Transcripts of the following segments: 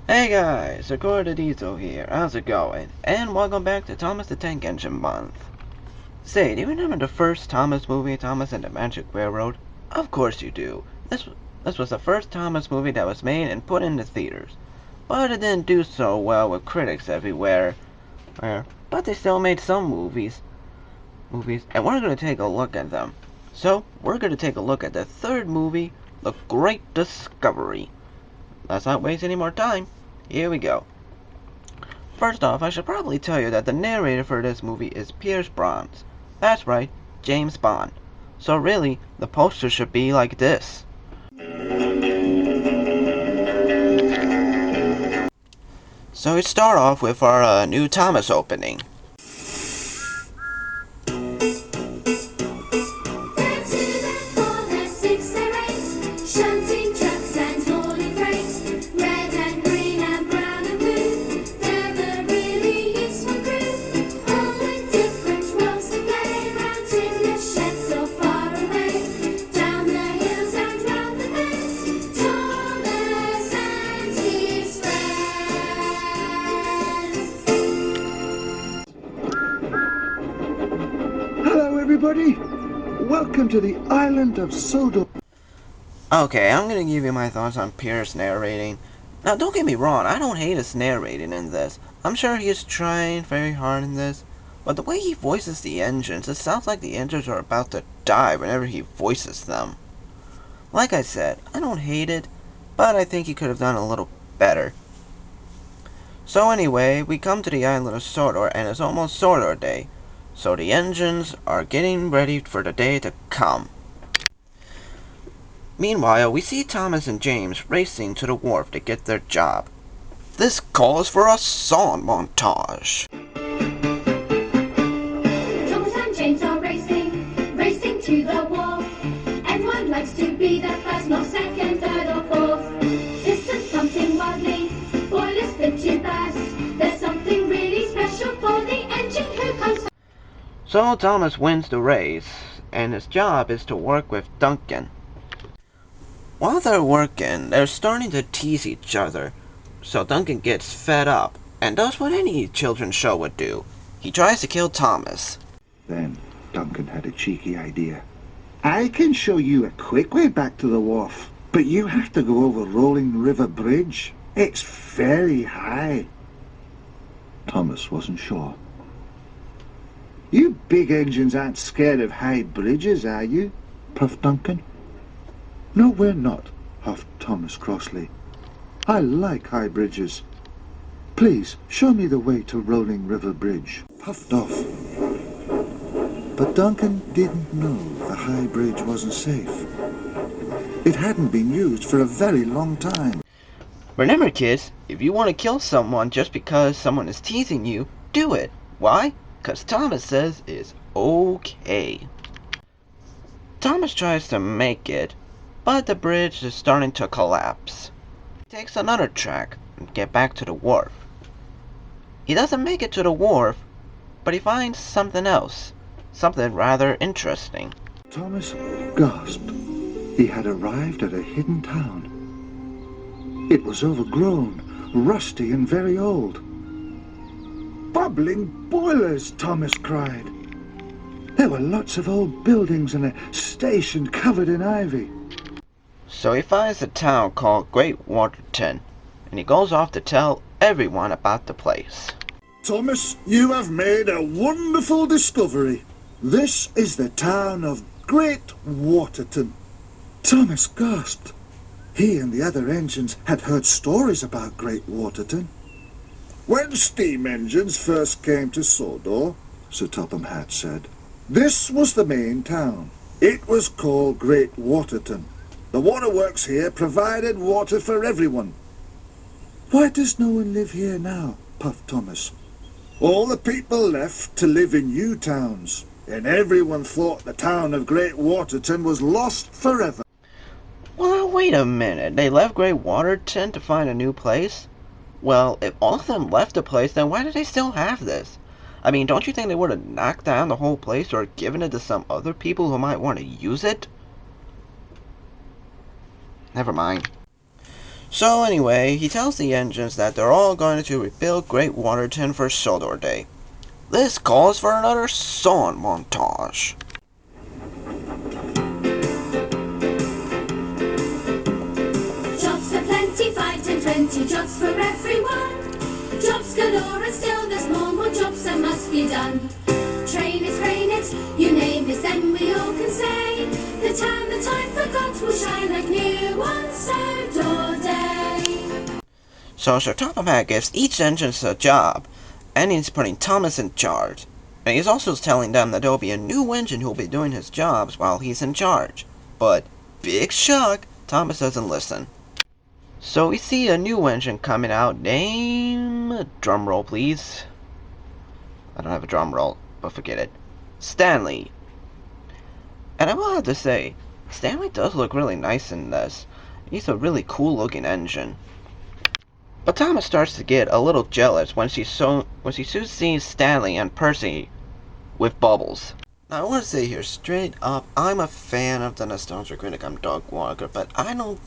Hey guys, Recorder Diesel here, how's it going? And welcome back to Thomas the Tank Engine Month. Say, do you remember the first Thomas movie, Thomas and the Magic Railroad? Of course you do. This was the first Thomas movie that was made and put into theaters. But it didn't do so well with critics everywhere. But they still made some movies, and we're going to take a look at them. So, we're going to take a look at the third movie, The Great Discovery. Let's not waste any more time. Here we go. First off, I should probably tell you that the narrator for this movie is Pierce Brosnan. That's right, James Bond. So really, the poster should be like this. So we start off with our new Thomas opening. Everybody, welcome to the island of Sodor. Okay, I'm gonna give you my thoughts on Pierce narrating. Now, don't get me wrong, I don't hate his narrating in this. I'm sure he is trying very hard in this, but the way he voices the engines, it sounds like the engines are about to die whenever he voices them. Like I said, I don't hate it, but I think he could have done a little better. So anyway, we come to the island of Sodor, and it's almost Sodor Day. So the engines are getting ready for the day to come. Meanwhile, we see Thomas and James racing to the wharf to get their job. This calls for a song montage. Thomas and James are racing to the wharf. Everyone likes to be the first, not second, third or fourth. Pistons pumping wildly, boilers fit to burst. There's something really special for the engine who comes first. So Thomas wins the race, and his job is to work with Duncan. While they're working, they're starting to tease each other, so Duncan gets fed up, and does what any children's show would do. He tries to kill Thomas. Then Duncan had a cheeky idea. I can show you a quick way back to the wharf, but you have to go over Rolling River Bridge. It's very high. Thomas wasn't sure. You big engines aren't scared of high bridges, are you? Puffed Duncan. No, we're not, huffed Thomas crossly. I like high bridges. Please, show me the way to Rolling River Bridge. Puffed off. But Duncan didn't know the high bridge wasn't safe. It hadn't been used for a very long time. Remember, kids, if you want to kill someone just because someone is teasing you, do it. Why? Because Thomas says it's okay. Thomas tries to make it, but the bridge is starting to collapse. He takes another track and get back to the wharf. He doesn't make it to the wharf, but he finds something else, something rather interesting. Thomas gasped. He had arrived at a hidden town. It was overgrown, rusty and very old. Bubbling boilers, Thomas cried. There were lots of old buildings and a station covered in ivy. So he finds a town called Great Waterton, and he goes off to tell everyone about the place. Thomas, you have made a wonderful discovery. This is the town of Great Waterton. Thomas gasped. He and the other engines had heard stories about Great Waterton. When steam engines first came to Sodor, Sir Topham Hatt said, this was the main town. It was called Great Waterton. The waterworks here provided water for everyone. Why does no one live here now? Puffed Thomas. All the people left to live in new towns, and everyone thought the town of Great Waterton was lost forever. Well, wait a minute. They left Great Waterton to find a new place? Well, if all of them left the place, then why do they still have this? I mean, don't you think they would have knocked down the whole place or given it to some other people who might want to use it? Never mind. So anyway, he tells the engines that they're all going to rebuild Great Waterton for Sodor Day. This calls for another song montage. Jobs for plenty, 5, 10, 20 jobs for everyone. Jobs galore and still there's more jobs that must be done. Train it, you name it, then we all can say the time forgot will shine like new on Sodor Day. So Sir Topham gives each engine a job, and he's putting Thomas in charge. And he's also telling them that there will be a new engine who will be doing his jobs while he's in charge. But, big shock, Thomas doesn't listen. So we see a new engine coming out, name... drumroll please. I don't have a drum roll, but forget it. Stanley. And I will have to say, Stanley does look really nice in this. He's a really cool looking engine. But Thomas starts to get a little jealous when she soon sees Stanley and Percy with Bubbles. Now I want to say here straight up, I'm a fan of the nostalgia critic, I'm Doug Walker, but I don't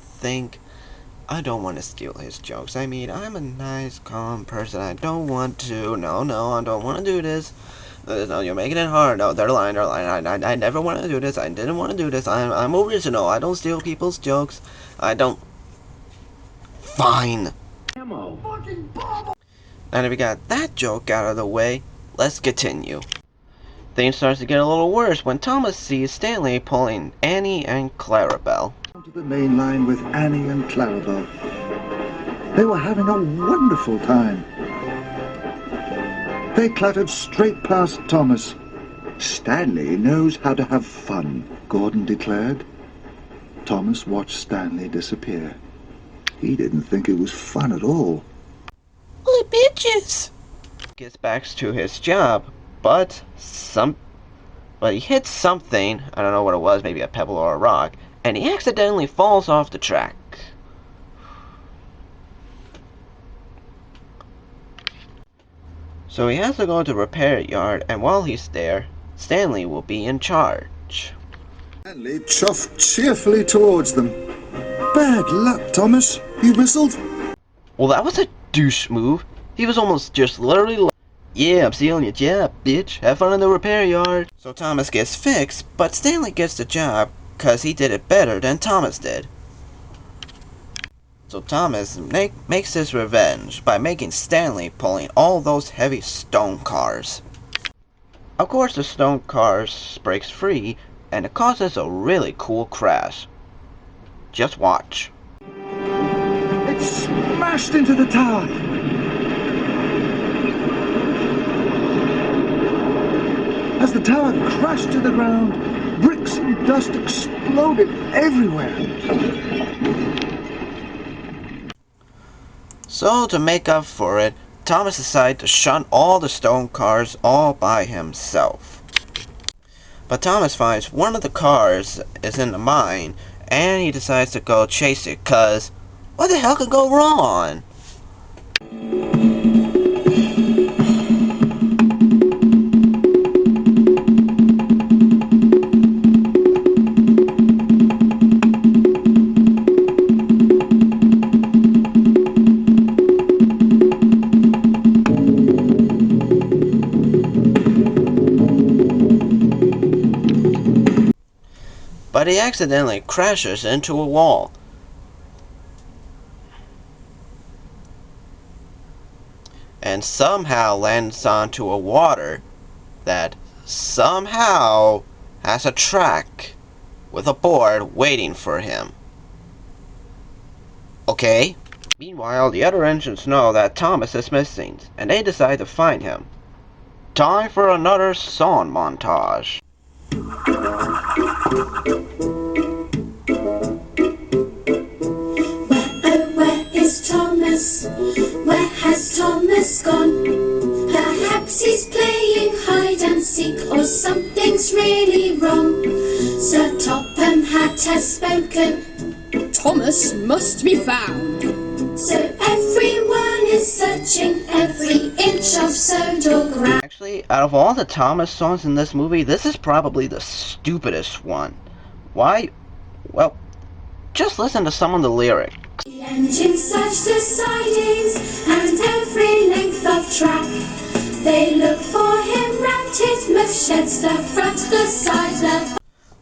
want to steal his jokes. I mean, I'm a nice, calm person. I don't want to. No, I don't want to do this. No, you're making it hard. No, they're lying. I never want to do this. I didn't want to do this. I'm original. I don't steal people's jokes. I don't. Fine. Now that we got that joke out of the way, let's continue. Things starts to get a little worse when Thomas sees Stanley pulling Annie and Clarabelle To the main line with Annie and Clarabelle. They were having a wonderful time. They clattered straight past Thomas. Stanley knows how to have fun, Gordon declared. Thomas watched Stanley disappear. He didn't think it was fun at all. Holy bitches! Gets back to his job, but he hits something, I don't know what it was, maybe a pebble or a rock, and he accidentally falls off the track. So he has to go to the repair yard, and while he's there, Stanley will be in charge. Stanley chuffed cheerfully towards them. Bad luck, Thomas, he whistled. Well, that was a douche move. He was almost just literally like, yeah, I'm stealing your job, bitch. Have fun in the repair yard. So Thomas gets fixed, but Stanley gets the job because he did it better than Thomas did. So Thomas makes his revenge by making Stanley pulling all those heavy stone cars. Of course, the stone cars breaks free, and it causes a really cool crash. Just watch. It smashed into the tower. As the tower crashed to the ground, bricks and dust exploded everywhere. So to make up for it, Thomas decided to shun all the stone cars all by himself. But Thomas finds one of the cars is in the mine, and he decides to go chase it, cause what the hell could go wrong? But he accidentally crashes into a wall. And somehow lands onto a water that somehow has a track with a board waiting for him. Okay? Meanwhile, the other engines know that Thomas is missing, and they decide to find him. Time for another song montage. Where is Thomas? Where has Thomas gone? Perhaps he's playing hide and seek, or something's really wrong. Sir Topham Hatt has spoken. Thomas must be found. So everyone is searching every inch of Sodor ground. Actually, out of all the Thomas songs in this movie, this is probably the stupidest one. Why? Well, Just listen to some of the lyrics. The engines search the sidings and every length of track. They look for him round his mush sheds, the front, the sides, the...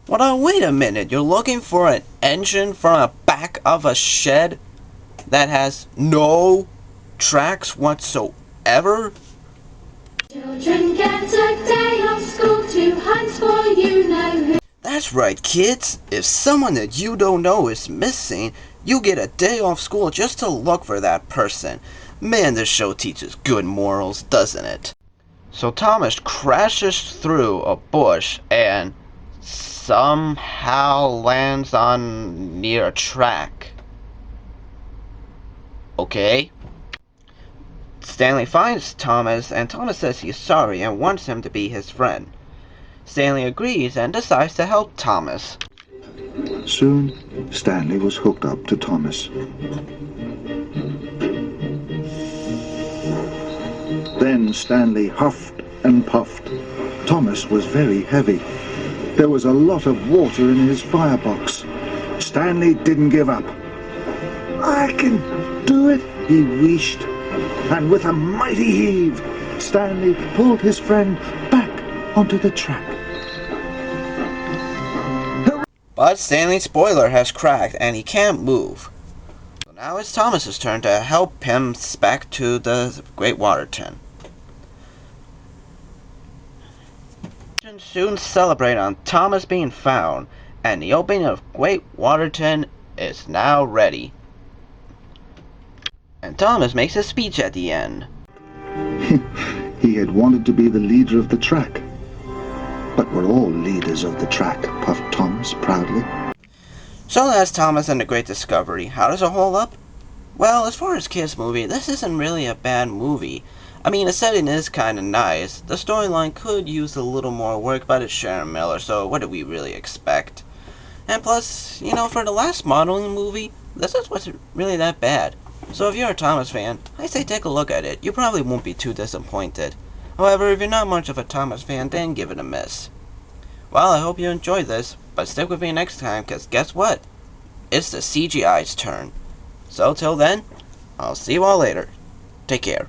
Well, now, wait a minute. You're looking for an engine from the back of a shed that has no tracks whatsoever? Children get a day off school to hunt for you know who. That's right, kids. If someone that you don't know is missing, you get a day off school just to look for that person. Man, this show teaches good morals, doesn't it? So Thomas crashes through a bush and somehow lands on near a track. Okay. Stanley finds Thomas, and Thomas says he's sorry and wants him to be his friend. Stanley agrees and decides to help Thomas. Soon, Stanley was hooked up to Thomas. Then Stanley huffed and puffed. Thomas was very heavy. There was a lot of water in his firebox. Stanley didn't give up. I can do it, he wheezed. And with a mighty heave, Stanley pulled his friend back onto the track. But Stanley's spoiler has cracked and he can't move. So now it's Thomas's turn to help him back to the Great Waterton. Soon celebrate on Thomas being found, and the opening of Great Waterton is now ready. And Thomas makes a speech at the end. He had wanted to be the leader of the track. But we're all leaders of the track, puffed Thomas proudly. So that's Thomas and the Great Discovery. How does it hold up? Well, as far as kids' movie, this isn't really a bad movie. I mean, the setting is kinda nice. The storyline could use a little more work, but it's Sharon Miller, so what do we really expect? And plus, you know, for the last modeling movie, this wasn't really that bad. So if you're a Thomas fan, I say take a look at it. You probably won't be too disappointed. However, if you're not much of a Thomas fan, then give it a miss. Well, I hope you enjoyed this, but stick with me next time, because guess what? It's the CGI's turn. So till then, I'll see you all later. Take care.